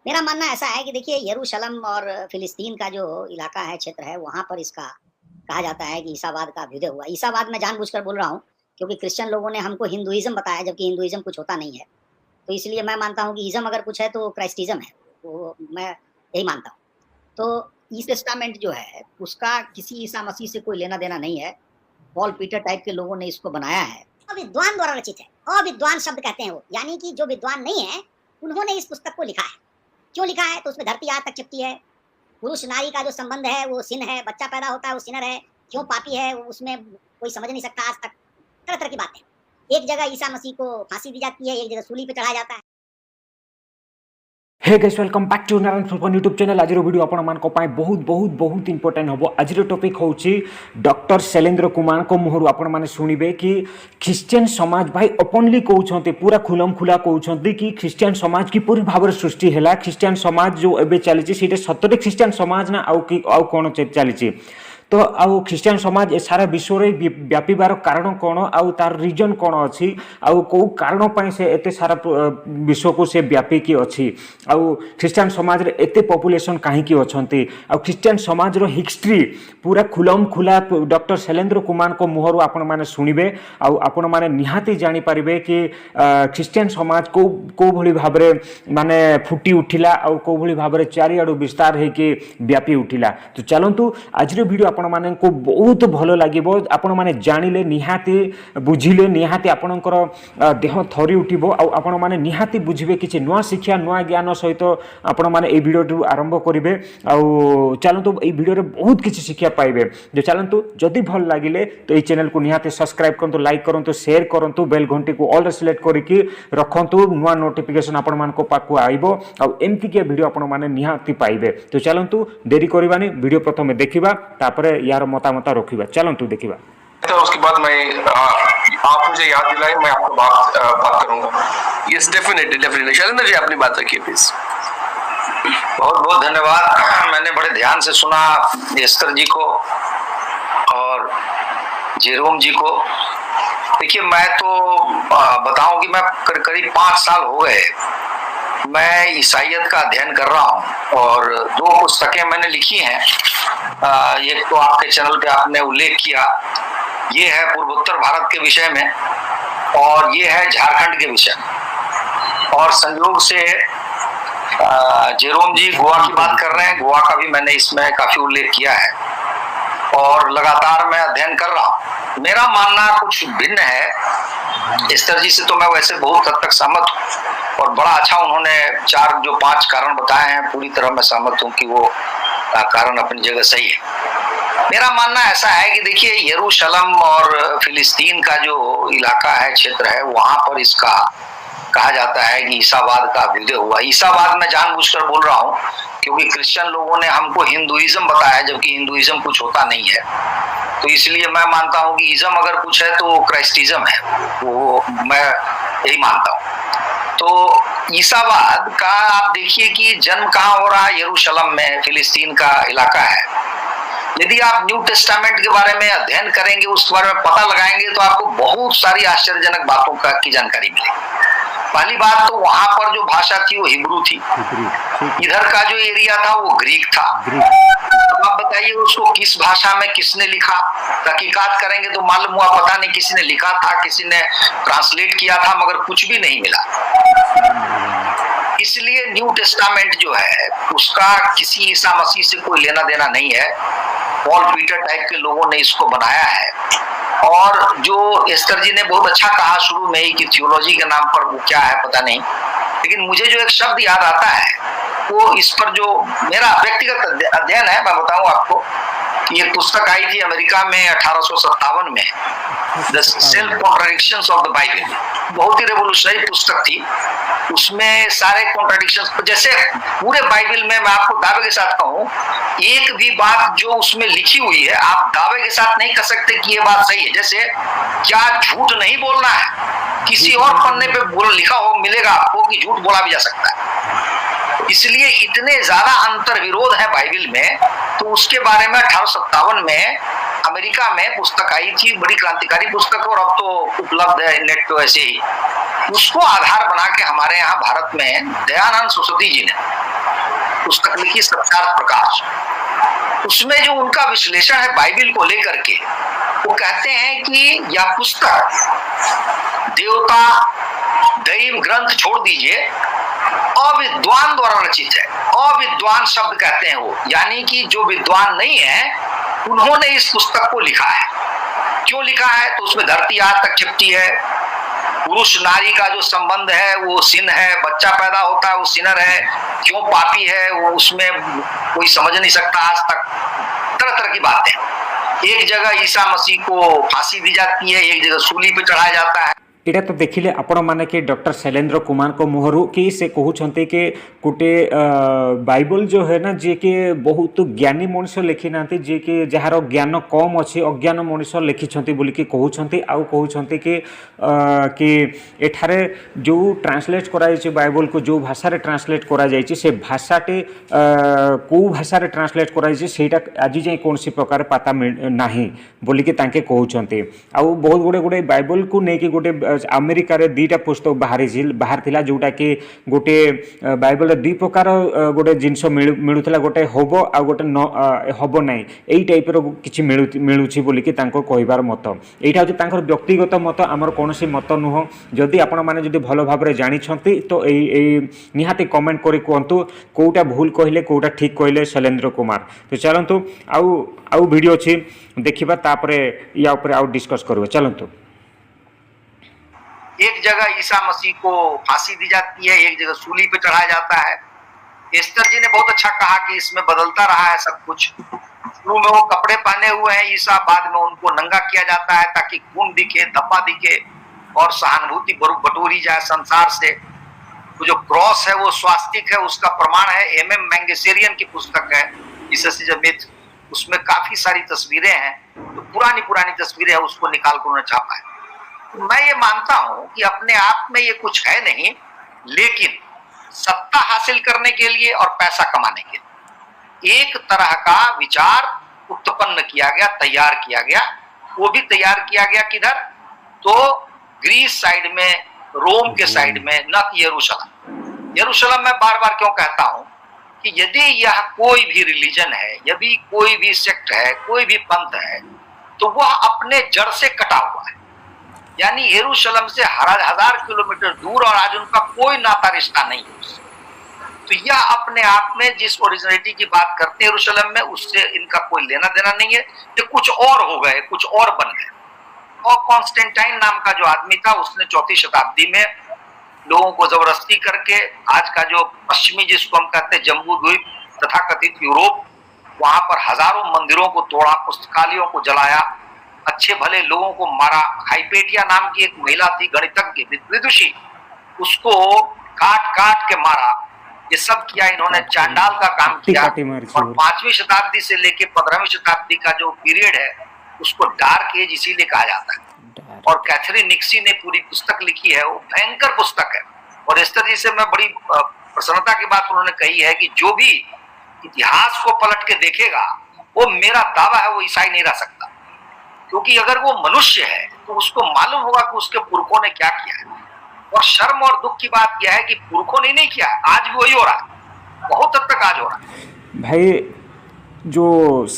मेरा मानना ऐसा है कि देखिए यरूशलेम और फिलिस्तीन का जो इलाका है, क्षेत्र है, वहाँ पर इसका कहा जाता है कि ईसावाद का अभ्युदय हुआ। ईसावाद मैं जानबूझकर बोल रहा हूँ, क्योंकि क्रिश्चियन लोगों ने हमको हिंदुइज़्म बताया, जबकि हिंदुइज़्म कुछ होता नहीं है। तो इसलिए मैं मानता हूँ कि इज़्म अगर कुछ है तो क्राइस्टिज़्म है। तो मैं यही मानता हूँ। तो ईस्ट टेस्टामेंट जो है, उसका किसी ईसा मसीह से कोई लेना-देना नहीं है। पॉल पीटर टाइप के लोगों ने इसको बनाया है। विद्वान द्वारा रचित है। अविद्वान शब्द कहते हैं वो, यानी कि जो विद्वान नहीं है, उन्होंने इस पुस्तक को लिखा है। क्यों लिखा है? तो उसमें धरती आज तक चिपकी है। पुरुष नारी का जो संबंध है वो सिन है, बच्चा पैदा होता है वो सिनर है, क्यों पापी है उसमें कोई समझ नहीं सकता आज तक। तरह-तरह की बातें। एक जगह ईसा मसीह को फांसी दी जाती है, एक जगह सूली पे चढ़ाया जाता है। Hey guys welcome back to Narayan फुलफन यूट्यूब चैनल। आज वीडियो आपण मान को पाए बहुत बहुत बहुत इंपोर्टेंट हम। आज टॉपिक होची डॉक्टर शैलेंद्र कुमार को मुहरु आपण माने सुनिबे कि ख्रिश्चियन समाज भाई ओपनली कहउछंती, पूरा खुलम खुला कहउछंती कि ख्रिश्चियन समाज की पूरी भाव सृष्टि हैला। ख्रिश्चियन समाज जो एबे चलीची सीटे सतरे ख्रिश्चियन समाज ना आउ कि आउ कोन चलीची। तो आउ ख्रिश्चियन समाज ए सारा विश्व रे व्यापीबार कारण कौन आउ तार रीजन कौन अच्छी आउ कौ कारण पाई से एते सारा विश्व को से व्यापिकी अच्छी आउ ख्रिश्चियन समाज रे एते पॉपुलेशन कहीं अच्छी आउ ख्रिश्चियन समाज रो हिस्ट्री पूरा खुलम खुला डॉक्टर शैलेंद्र कुमार को मुहर आपण माने सुनिबे आउ आपण माने निहाती जानि पारिबे कि ख्रिश्चियन समाज को भली भाबरे माने फुटी उठिला आउ को भली भाबरे चारिआडू विस्तार हे कि व्यापी उठिला। तो चलंतु आज रो वीडियो आपण माने को बहुत भलो लागिबो। आपण माने जानिले निहाती बुझिले निहाती आपणकर देह थरी उठिबो आउ आपण माने निहाती बुझिबे किछि नुआ शिक्षा नुआ ज्ञान सहित आपण माने ए वीडियो आरंभ करिवे। आउ चलंतु ए वीडियो रे बहुत किछि शिक्षा पाइबे। जो चलंतु जदि भल लागिले तो ए चैनल को निहाती सब्सक्राइब करंतु, लाइक करंतु, शेयर करंतु, बेल घंटी को ऑल रे सिलेक्ट करिकि रखंतु। नुआ नोटिफिकेशन आपण मान को पाकु आइबो आउ एमती के वीडियो आपण माने निहाती पाइबे। तो चलंतु देरी करबानी, वीडियो प्रथमे देखिबा तापरे यार मतामत रखिबा। चलंतु देखिबा। तो उसके बाद मैं आप मुझे याद दिलाए, मैं आपको बात करूंगा। यस डेफिनेटली शैलेंद्र जी अपनी बात रखिए प्लीज। बहुत बहुत धन्यवाद। मैंने बड़े ध्यान से सुना एस्तर जी को और जेरोम जी को। देखिए मैं तो बताऊं कि मैं करीब 5 साल हो गए मैं ईसाइयत का अध्ययन कर रहा हूं और 2 पुस्तकें मैंने लिखी हैं। एक तो आपके चैनल पे आपने उल्लेख किया, ये है पूर्वोत्तर भारत के विषय में और ये है झारखंड के विषय में। और संयोग से जेरोम जी गोवा की बात कर रहे हैं, गोवा का भी मैंने इसमें काफी उल्लेख किया है और लगातार मैं अध्ययन कर रहा हूं। मेरा मानना कुछ भिन्न है। एस्तर जी से तो मैं वैसे बहुत हद तक सहमत हूं और बड़ा अच्छा उन्होंने 5 कारण बताए हैं, पूरी तरह मैं सहमत हूं कि वो कारण अपनी जगह सही है। मेरा मानना ऐसा है कि देखिए यरूशलेम और फिलिस्तीन का जो इलाका है, क्षेत्र है, वहां पर इसका कहा जाता है कि ईसावाद का अभ्युदय हुआ। ईसावाद मैं जानबूझकर बोल रहा हूँ क्योंकि क्रिश्चियन लोगों ने हमको हिंदुइज्म बताया, जबकि हिंदुइज्म कुछ होता नहीं है। तो इसलिए मैं मानता हूँ कि इज्म अगर कुछ है तो क्राइस्टिज्म है, वो मैं यही मानता हूँ। तो ईसावाद का आप देखिए कि जन्म कहाँ हो रहा है, यरूशलेम में, फिलिस्तीन का इलाका है। यदि आप न्यू टेस्टामेंट के बारे में अध्ययन करेंगे, उस बारे में पता लगाएंगे तो आपको बहुत सारी आश्चर्यजनक बातों की जानकारी मिलेगी। पहली बात तो वहां पर जो भाषा थी वो हिब्रू थी, इधर का जो एरिया था वो ग्रीक था। तो आप बताइए उसको किस भाषा में किसने लिखा। तहकीकात करेंगे तो मालूम हुआ पता नहीं किसी ने लिखा था, किसी ने ट्रांसलेट किया था, मगर कुछ भी नहीं मिला। इसलिए न्यू टेस्टामेंट जो है उसका किसी ईसा मसीह से कोई लेना देना नहीं है। पॉल पीटर टाइप के लोगों ने इसको बनाया है। और जो एस्तर जी ने बहुत अच्छा कहा शुरू में ही कि थियोलॉजी के नाम पर वो क्या है पता नहीं, लेकिन मुझे जो एक शब्द याद आता है वो इस पर जो मेरा व्यक्तिगत अध्ययन है, मैं बताऊं आपको कि एक पुस्तक आई थी अमेरिका में 1857 में, the self contradictions of the Bible. बहुत ही रेवोल्यूशनरी पुस्तक थी। उसमें सारे कॉन्ट्राडिक्शंस, जैसे पूरे बाइबल में मैं आपको दावे के साथ कहूं, एक भी बात जो उसमें लिखी हुई है आप दावे के साथ नहीं कह सकते कि ये बात सही है। जैसे क्या झूठ नहीं बोलना है, किसी और पन्ने पे लिखा हो मिलेगा आपको कि झूठ बोला भी जा सकता है। इसलिए इतने ज्यादा अंतर विरोध है बाइबल में। तो उसके बारे में 1857 में अमेरिका में पुस्तक आई थी, बड़ी क्रांतिकारी पुस्तक, और अब तो उपलब्ध है नेट पे वैसे ही। उसको आधार बना के हमारे यहाँ भारत में दयानंद सरस्वती जी ने पुस्तक लिखी सत्यार्थ प्रकाश। उसमें जो उनका विश्लेषण है बाइबिल को लेकर के, वो कहते हैं कि यह पुस्तक देवता दैव ग्रंथ छोड़ दीजिए, अविद्वान द्वारा रचित है। अविद्वान शब्द कहते हैं वो, यानी कि जो विद्वान नहीं है उन्होंने इस पुस्तक को लिखा है। क्यों लिखा है? तो उसमें धरती आज तक चिपटी है, पुरुष नारी का जो संबंध है वो सिन है, बच्चा पैदा होता है वो सिनर है, क्यों पापी है वो उसमें कोई समझ नहीं सकता आज तक। तरह तरह की बातें। एक जगह ईसा मसीह को फांसी दी जाती है, एक जगह सूली पे चढ़ाया जाता है। एटा तो देखिले आपण माने कि डॉक्टर शैलेंद्र कुमार को मुहरु कि से कहउछन्ते कि गोटे बाइबल जो है ना जे के बहुत ज्ञानी मनुष्य लिखि नांती, जे के जहार ज्ञान कम अछि अज्ञान मनुष्य लिखिछन्ती बोली कि कहउछन्ती। आ कहउछन्ती कि एठारे जो ट्रांसलेट करा जायछि बाइबल को जो भाषा रे ट्रांसलेट करा जायछि से भाषाटे को भाषा रे ट्रांसलेट करा जायछि सेटा आज जाय कोनसी प्रकार पता नाही बोली कि तांके कहउछन्ती। आ बहुत गुडे बाइबल को नै कि गोटे अमेरिका रे दुईटा पुस्तक बाहर थिला जोटा कि गोटे बाइबल दुई प्रकार गोटे जिनस मिलुथिला, गोटे होबो आ गोटे होबो नाही, एई टाइप रो किछि मिलुछि बोली कि तांको कहिबार मत। एइटा होछि तांकर व्यक्तिगत मत, हमर कोनोसी मत नुह। जदि आपण माने जदि भलो भाबरे जानि छथि तो एई निहाती कमेंट करि कहंतु कोउटा भूल कहिले कोउटा ठीक कहिले शैलेंद्र कुमार। तो चलंतु आउ वीडियो अछि देखिबा, तापरे या ऊपर आउ डिस्कस करबा। चलंतु। एक जगह ईसा मसीह को फांसी दी जाती है, एक जगह सूली पे चढ़ाया जाता है। एस्तर जी ने बहुत अच्छा कहा कि इसमें बदलता रहा है सब कुछ। शुरू में वो कपड़े पहने हुए हैं ईसा, बाद में उनको नंगा किया जाता है ताकि खून दिखे, धब्बा दिखे और सहानुभूति बटोरी जाए संसार से। वो जो क्रॉस है वो स्वास्तिक है, उसका प्रमाण है। एम मैंगेसेरियन की पुस्तक है जीसस इज अ मिथ, उसमें काफी सारी तस्वीरें हैं, तो पुरानी तस्वीरें हैं, उसको निकाल कर उन्होंने छापा है। मैं ये मानता हूं कि अपने आप में ये कुछ है नहीं, लेकिन सत्ता हासिल करने के लिए और पैसा कमाने के लिए एक तरह का विचार उत्पन्न किया गया, तैयार किया गया। वो भी तैयार किया गया किधर? तो ग्रीस साइड में, रोम के साइड में, न कि यरूशलेम। यरूशलेम में बार बार क्यों कहता हूं कि यदि यह कोई भी रिलीजन है, यदि कोई भी सेक्ट है, कोई भी पंथ है, तो वह अपने जड़ से कटा हुआ है। यानी यरूशलेम से हजार किलोमीटर दूर, और आज उनका कोई नाता रिश्ता नहीं है उससे। तो यह अपने आप में जिस ओरिजिनलिटी की बात करते हैं यरूशलेम में, उससे इनका कोई लेना देना नहीं है। ये कुछ और हो गए, कुछ और बन गए। और कॉन्स्टेंटाइन नाम का जो आदमी था, उसने 4वीं शताब्दी में लोगों को जबरदस्ती करके आज का जो पश्चिमी, जिसको हम कहते हैं जम्बू द्वीप तथा कथित यूरोप, वहां पर हजारों मंदिरों को तोड़ा, पुस्तकालयों को जलाया, अच्छे भले लोगों को मारा। हाइपेटिया नाम की एक महिला थी, गणितज्ञ विदुषी, उसको काट काट के मारा। ये सब किया इन्होंने, चांडाल का काम किया। और 5वीं शताब्दी से लेके 15वीं शताब्दी का जो पीरियड है उसको डार्क एज इसीलिए कहा जाता है। और कैथरीन निक्सी ने पूरी पुस्तक लिखी है, वो भयंकर पुस्तक है। और एस्तर जी से मैं बड़ी प्रसन्नता की बात उन्होंने कही है कि जो भी इतिहास को पलट के देखेगा, वो मेरा दावा है वो ईसाई नहीं रह सकता, क्योंकि अगर वो मनुष्य है तो उसको मालूम होगा कि उसके पुरखों ने क्या किया है। और शर्म और दुख की बात यह है कि पुरखों ने नहीं किया, आज भी वही हो रहा है, बहुत हद तक आज हो रहा है। भाई जो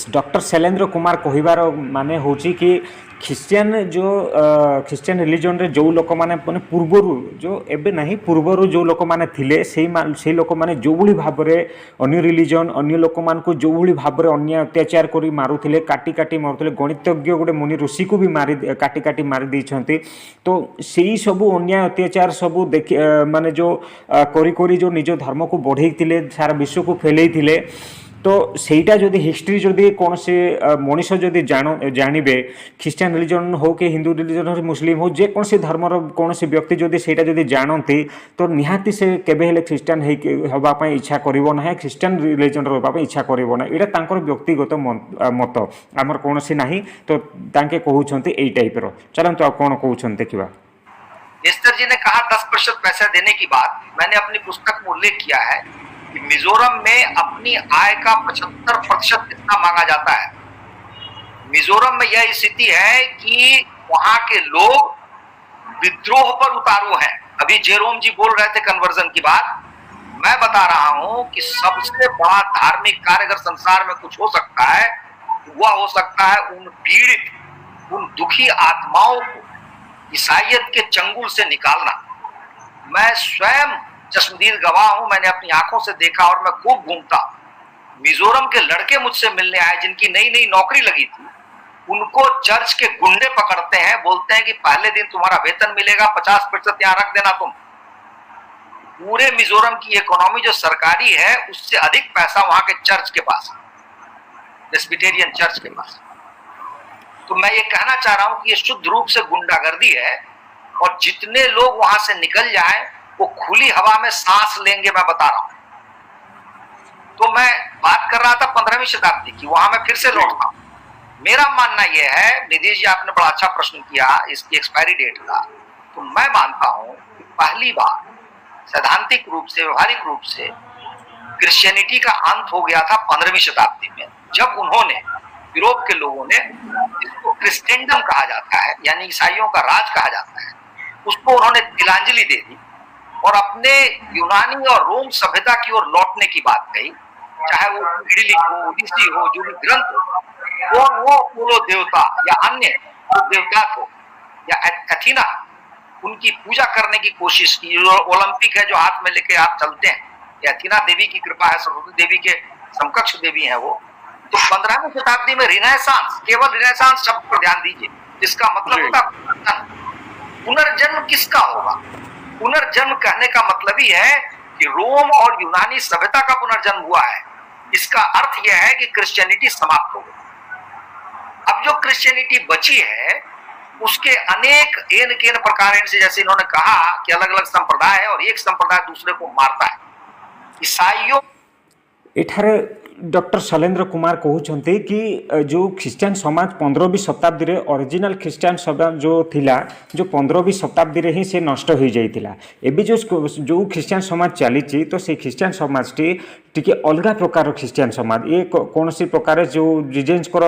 डॉक्टर शैलेंद्र कुमार कहबार माने होची कि ख्रिस्टियन रिलीजन रे जो लोक माने पूर्वरु जो एबे नहीं पूर्वरु जो लोक माने थिले से लोक माने जो भली भाव रे अन्य रिलीजन अन्य लोक मान को जो भली भाव रे अन्य अत्याचार करी मारुथिले, काटी काटी मारुथिले। गणितज्ञ गोटे मुनि ऋषि को भी मारी काटी काटी मारी दैछंती। तो सेही सब अन्याय अत्याचार सब देख माने जो करी करी जो निज धर्म को बढ़ेइथिले, सारा विश्व को फैलेइथिले। तो सेटा जदि हिस्ट्री जदि कौन से मनीष जदि जानवे, ख्रिस्टियन रिलीजन हो कि हिंदू रिलीजन हो, मुस्लिम हो, जे कौन से धर्मर कौन से व्यक्ति जदि सेटा जदि जानती, तो निहाती से केबे हेले ख्रिस्टियन होबा पई इच्छा करिवो ना, ख्रिस्टियन रिलीजन होबा पई इच्छा करिवो ना। एटा तांकर व्यक्तिगत मत, आमर कौन से नहीं। तो तांके कहउछंती एई टाइप रो। चलंतु आ कोन कहउछंती देखिबा। एस्तर जी ने कहा 10% पैसा देने की बात, मैंने अपनी पुस्तक में उल्लेख किया है कि मिजोरम में अपनी आय का 75% कितना मांगा जाता है। मिजोरम में यह स्थिति है कि वहां के लोग विद्रोह पर उतारू हैं। अभी जेरोम जी बोल रहे थे कन्वर्जन की बात। मैं बता रहा हूं कि सबसे बड़ा धार्मिक कार्य अगर संसार में कुछ हो सकता है, वह हो सकता है उन पीड़ित, उन दुखी आत्माओं को ईसाइयत के चंगुल से निकालना। मैं स्वयं चश्मदीद गवाह हूं, मैंने अपनी आंखों से देखा और मैं खूब घूमता। मिजोरम के लड़के मुझसे मिलने आए जिनकी नई नई नौकरी लगी थी, उनको चर्च के गुंडे पकड़ते हैं, बोलते हैं कि पहले दिन तुम्हारा वेतन मिलेगा, 50% यहाँ रख देना तुम। पूरे मिजोरम की इकोनॉमी जो सरकारी है उससे अधिक पैसा वहां के चर्च के पास, प्रेस्बिटेरियन चर्च के पास। तो मैं ये कहना चाह रहा हूं कि ये शुद्ध रूप से गुंडागर्दी है, और जितने लोग वहां से निकल जाएं वो खुली हवा में सांस लेंगे, मैं बता रहा हूं। तो मैं बात कर रहा था 15वीं शताब्दी की, वहां मैं फिर से लौटता हूं। मेरा मानना यह है, निधि जी आपने बड़ा अच्छा प्रश्न किया इसकी एक्सपायरी डेट का, तो मैं मानता हूं कि पहली बार सैद्धांतिक रूप से, व्यवहारिक रूप से क्रिश्चियनिटी का अंत हो गया था 15वीं शताब्दी में, जब उन्होंने, यूरोप के लोगों ने, जिसको क्रिस्टेंडम कहा जाता है यानी ईसाइयों का राज कहा जाता है, उसको उन्होंने तिलांजलि दे दी और अपने यूनानी और रोम सभ्यता की ओर लौटने की बात कही। चाहे वो इडली हो, ओडिसी हो, जो भी ग्रंथ हो, और वो अपोलो देवता या अन्य देवता हो या एथीना, उनकी पूजा करने की कोशिश की। ओलंपिक है जो हाथ में लेके आप चलते हैं, एथीना देवी की कृपा है, सरस्वती देवी के समकक्ष देवी है वो। तो 15वीं शताब्दी में रिनेसांस, केवल रिनेसांस शब्द पर ध्यान दीजिए, जिसका मतलब होता है पुनर्जन्म। किसका होगा? पुनर्जन्म कहने का मतलब ही है कि रोम और यूनानी सभ्यता का पुनर्जन्म हुआ है। इसका अर्थ यह है कि क्रिश्चियनिटी समाप्त हो गई। अब जो क्रिश्चियनिटी बची है उसके अनेक एन केन प्रकार से, जैसे इन्होंने कहा कि अलग अलग संप्रदाय है और एक संप्रदाय दूसरे को मारता है। ईसाइयों एठारे डॉक्टर शैलेंद्र कुमार कहते कि जो ख्रीष्टियान समाज 15वीं शताब्दी रे ओरिजिनल ख्रीष्टियान समाज जो थिला, जो 15वीं शताब्दी रे ही से नष्ट हो जाइतिला। एबी जो ख्रीष्टियान समाज चली तो से ख्रीष्टियान समाज टी अलग प्रकार ख्रीष्टियान समाज, ये कौन सी प्रकार जो जिजेन्सकर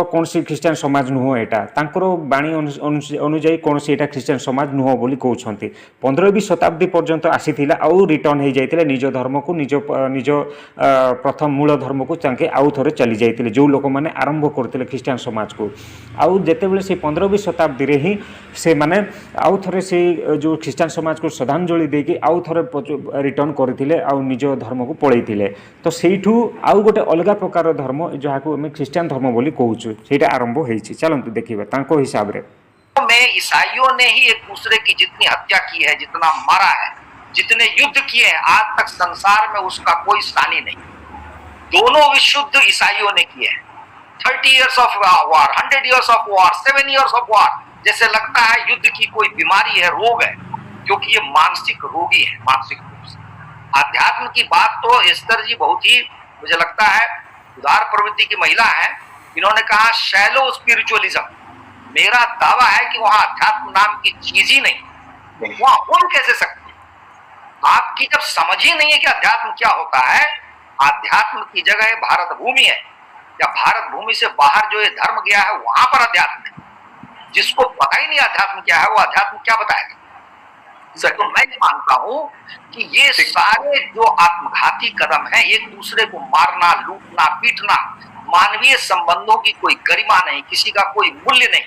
कौन सी ख्रीष्टियान समाज नुह, यहाँ बाणी अनुजाई कौन सी एटा ख्रीष्टियान समाज नुह बोली कहते। 15वीं शताब्दी पर्यंत आसीथिला आउ रिटर्न हो जाइतिले निज धर्म को, निज प्रथम मूल धर्म को चाहे आउ थे चली जाइतिले जो लोक मैंने आरंभ करते ख्रीष्टियान समाज को। आउ जेतेबेले से 15वीं शताब्दी रे ही से माने आउ थे से जो ख्रीष्टियान समाज को श्रद्धांजलि देके आउ थे रिटर्न कर निज धर्म को पलैथिले। तो सेठू आउ गोटे अलग प्रकार धर्म जहाँ को ख्रीष्टियान धर्म बोली कहूँ से आरंभ होइछि। चलंतु देखिबा तांको हिसाब रे में ईसाइयों ने ही एक दूसरे की जितनी हत्या की है, जितना मारा है, जितने युद्ध किए हैं, आज तक संसार में उसका कोई सानी नहीं। दोनों विश्व ईसाइयों ने किए हैं। 30 years of war, 100 years of war, 7 years of war. जैसे लगता है युद्ध की कोई बीमारी है, रोग है, क्योंकि ये मानसिक रोगी है, मानसिक रूप से। आध्यात्म की बात तो एस्तर जी बहुत ही, मुझे लगता है, उदार प्रवृत्ति की महिला है। इन्होंने कहा शैलो स्पिरिचुअलिज्म। मेरा दावा है कि वहां अध्यात्म नाम की चीज ही नहीं, वहां हो कैसे सकती। आपकी जब समझ ही नहीं है कि अध्यात्म क्या होता है, अध्यात्म की जगह भारत भूमि है, या भारत भूमि से बाहर जो ये धर्म गया है वहां पर अध्यात्म है। जिसको पता ही नहीं अध्यात्म क्या है, वो अध्यात्म क्या बताएगा। तो मैं मानता हूं कि ये सारे जो आत्मघाती कदम हैं, एक दूसरे को मारना, लूटना, पीटना, मानवीय संबंधों की कोई गरिमा नहीं, किसी का कोई मूल्य नहीं,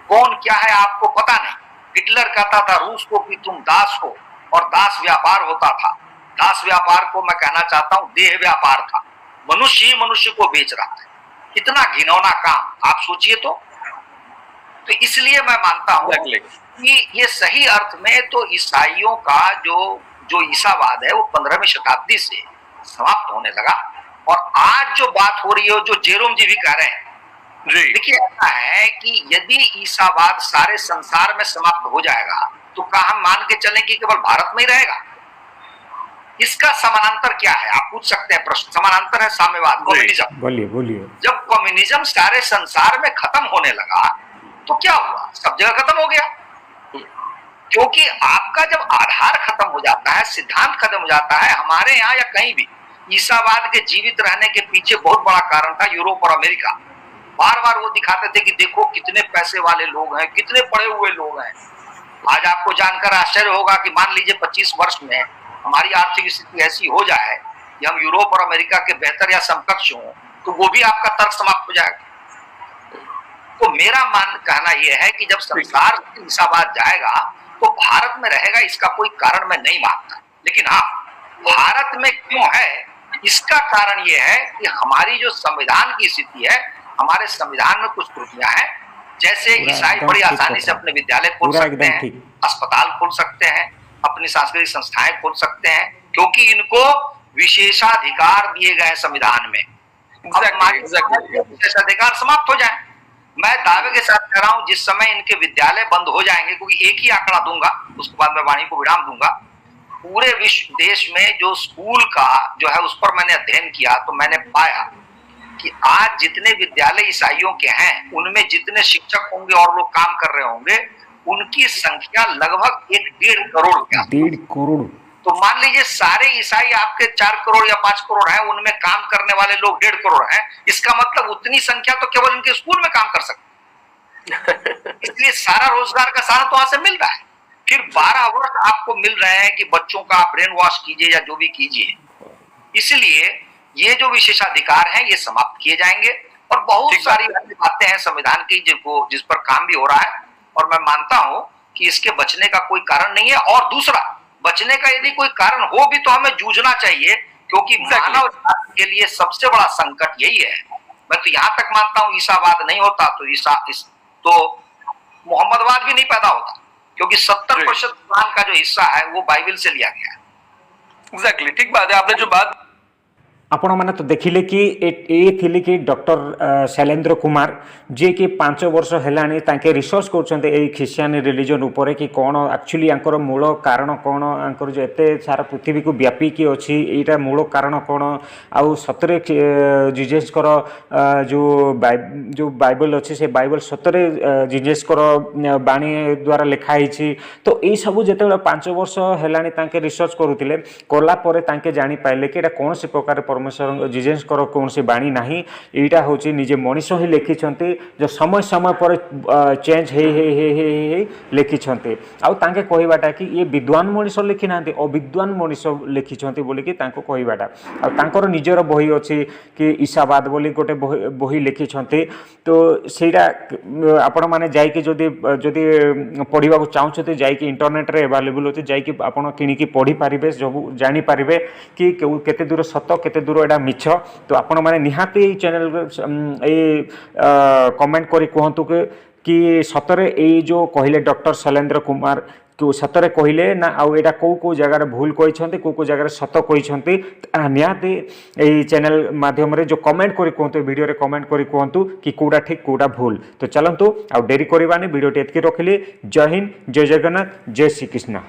कौन क्या है आपको पता नहीं। हिटलर कहता था रूस को कि तुम दास हो, और दास व्यापार होता था। दास व्यापार को मैं कहना चाहता हूं देह व्यापार था। मनुष्य ही मनुष्य को बेच रहा है। इतना घिनौना काम आप सोचिए। तो इसलिए मैं मानता हूं कि ये सही अर्थ में तो ईसाइयों का जो ईसावाद है वो 15वीं शताब्दी से समाप्त होने लगा। और आज जो बात हो रही है, जो जेरोम जी भी कह रहे हैं, देखिए ऐसा है कि यदि ईसावाद सारे संसार में समाप्त हो जाएगा तो क्या हम मान के चलें कि केवल भारत में ही रहेगा? इसका समानांतर क्या है, आप पूछ सकते हैं प्रश्न। समानांतर है साम्यवाद, कम्युनिज्म। बोलिए। जब कम्युनिज्म सारे संसार में खत्म होने लगा तो क्या हुआ? सब जगह खत्म हो गया। क्योंकि आपका जब आधार खत्म हो जाता है, सिद्धांत खत्म हो जाता है, हमारे यहाँ या कहीं भी ईसावाद के जीवित रहने के पीछे बहुत बड़ा कारण था यूरोप और अमेरिका। बार बार वो दिखाते थे कि देखो कितने पैसे वाले लोग हैं, कितने पढ़े हुए लोग हैं, आज आपको जानकर आश्चर्य होगा कि मान लीजिए 25 वर्ष में हमारी आर्थिक स्थिति ऐसी हो जाए कि हम यूरोप और अमेरिका के बेहतर या समकक्ष हों, तो वो भी आपका तर्क समाप्त हो जाएगा। तो मेरा कहना यह है कि जब संसार ईसावाद जाएगा तो भारत में रहेगा, इसका कोई कारण मैं नहीं मानता। लेकिन हाँ, भारत में क्यों है, इसका कारण यह है कि हमारी जो संविधान की स्थिति है, हमारे संविधान में कुछ त्रुटियां हैं। जैसे ईसाई बड़ी आसानी से अपने विद्यालय खोल सकते हैं, अस्पताल खोल सकते हैं, अपनी सांस्कृतिक संस्थाएं खोल सकते हैं, क्योंकि इनको विशेषाधिकार दिए गए संविधान में। विशेषाधिकार समाप्त हो जाए, मैं दावे के साथ कह रहा हूं, जिस समय इनके विद्यालय बंद हो जाएंगे, क्योंकि एक ही आंकड़ा दूंगा, उसके बाद मैं वाणी को विराम दूंगा। पूरे विश्व देश में जो स्कूल का जो है उस पर मैंने अध्ययन किया, तो मैंने पाया कि आज जितने विद्यालय ईसाइयों के हैं, उनमें जितने शिक्षक होंगे और लोग काम कर रहे होंगे, उनकी संख्या लगभग 1.5 करोड़ का। 1.5 करोड़। तो मान लीजिए सारे ईसाई आपके 4 करोड़ या 5 करोड़ हैं, उनमें काम करने वाले लोग 1.5 करोड़ हैं। इसका मतलब उतनी संख्या तो केवल इनके स्कूल में काम कर सकते इसलिए सारा रोजगार का साधन तो वहां से मिल रहा है। फिर 12 वर्ष आपको मिल रहे हैं कि बच्चों का ब्रेन वॉश कीजिए या जो भी कीजिए। इसलिए ये जो विशेषाधिकार हैं ये समाप्त किए जाएंगे, और बहुत सारी ऐसी बातें हैं संविधान की जिस पर काम भी हो रहा है, और मैं मानता हूं कि इसके बचने का कोई कारण नहीं है। और दूसरा, बचने का यदि कोई कारण हो भी तो हमें जूझना चाहिए, क्योंकि मानव जाति के लिए सबसे बड़ा संकट यही है। मैं तो यहां तक मानता हूं, ईसावाद नहीं होता तो मोहम्मदवाद भी नहीं पैदा होता, क्योंकि 70% कुरान का जो हिस्सा है वो बाइबल से लिया गया है। एग्जैक्टली, ठीक बात है। आपने जो बात आपण मैंने तो देखिले कि ये थिले कि डॉक्टर शैलेंद्र कुमार जे कि 5 वर्ष हेलानी ताके रिसर्च करछन्ते ए ख्रिस्टियन रिलीजन ऊपर कि कौन एक्चुअली आंकर मूल कारण कौन, आंकर जो एते सारा पृथ्वी को व्यापी कि अछि एटा मूल कारण कौन, आउ सतरे जीजस कर जो बाइबल अच्छे से बाइबल सतरे जीजस कर बाणी द्वारा लिखाई छी। तो यही सब जेते 5 वर्ष हेलानी ताके रिसर्च करुतिले, कला परे ताके जानि पाइले कि एटा कौन से प्रकार परमेश्वर जीजसकर कौन सी बाणी ना, यहाँ हूँ निजे मनीष ही लिखिं जो समय समय पर चेंज हे लिखिं। आउ तांके कहवाटा कि ये विद्वान मनीष लिखि ना, अविद्वान मनीष लिखिं बोलिकी कहवाटा। आर निजर बही अच्छी कि ईसावाद बोली गोटे बही लिखिं। तो ସେଇଟା आपण माने जाइकी जदि पढ़ा चाहते जाइकी इंटरनेट रे अवेलेबल होती, जाइकी आपण किनिकी पढ़ी पारिबे, सब जानि पारिबे कि केते दूर सत केते दूर एटा मिछ। तो आपण माने निहाती चैनल कमेंट करी कहतु कि सतरे ये जो कहले डॉक्टर शैलेंद्र कुमार कि सतरे कहले ना, आउ एटा कौ जगार भूल कहते कौ जगार सत कहते, निहाती ये चैनल माध्यम रे जो कमेंट करी कहतु, वीडियो रे कमेंट करी कहतु कि कौटा ठीक कौटा भूल। तो चलतु आउ डेरी करवानी, वीडियो एतकी रखिली। जय हिंद, जय जगन्नाथ, जय श्री कृष्ण।